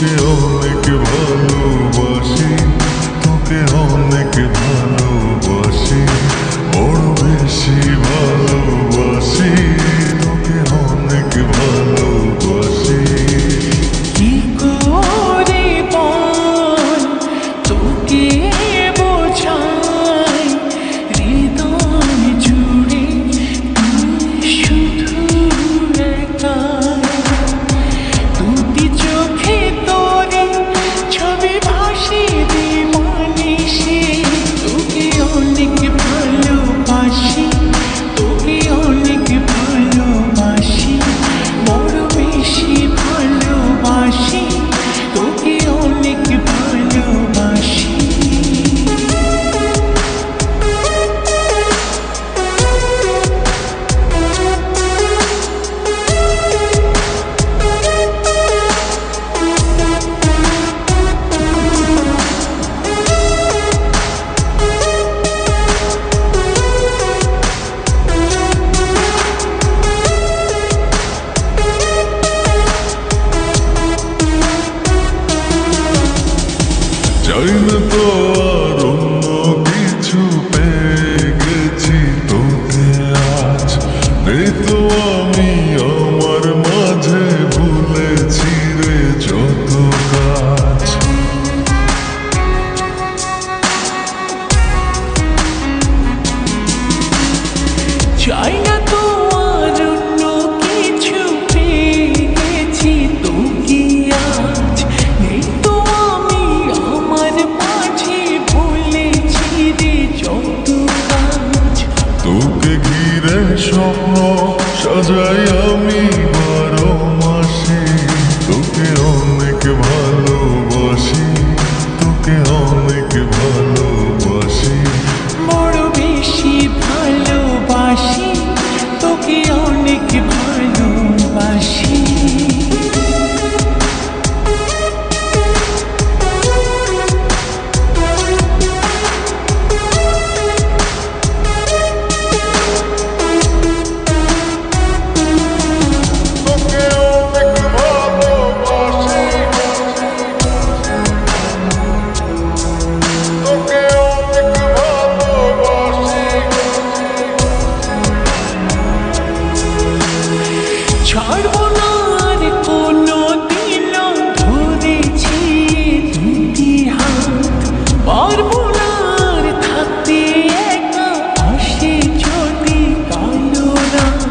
তোকে অনেক ভালোবাসি, তোকে অনেক ভালোবাসি, বড় বেশি ভালোবাসি, তোকে অনেক ভালোবাসি। কি করে বল তোকে বোঝাই, হৃদয় জুড়ে তুই শুধু একা। দুটি চোখে তোরে ছবি ভাসে দিবানিশি, তোকে অনেক ভালোবাসি, তোকে অনেক ভালোবাসি, বড় বেশি ভালোবাসি, তোকে অনেক ভালোবাসি। চাই না তো আর অন্য কিছু, পেয়ে গেছি তোকে আজ। নেই তো আমি আমার মাঝে, ভুলেছি রে যত কাজ। চাই না তো আর অন্য কিছু, পেয়ে গেছি তোকে আজ। নেই তো আমি আমার মাঝে, ভুলেছি রে যত কাজ। তোকে ঘিরে স্বপ্ন সাজাই আমি 12 মাসে, তোকে অনেক ভালোবাসি, তোকে অনেক ভালোবাসি, বড় বেশি ভালোবাসি, তোকে অনেক ভালোবাসি। তোকে অনেক ভালোবাসি, তোকে অনেক ভালোবাসি। ছাড়বো না আর কোনো দিনও, ধরেছি দুটি হাত। পারবো না আর থাকতে একা, আসে যদি কালো রাত।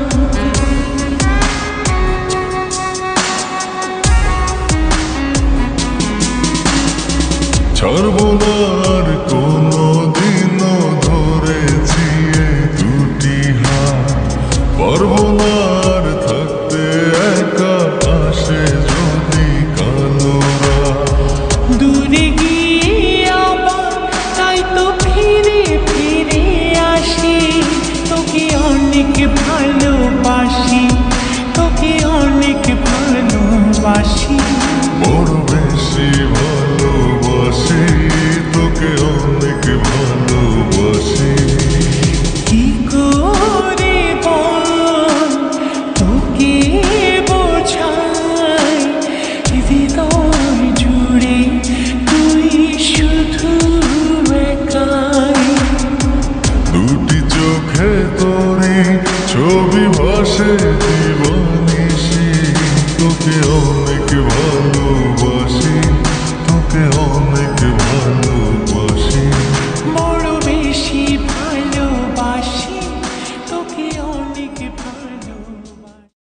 ছাড়বো না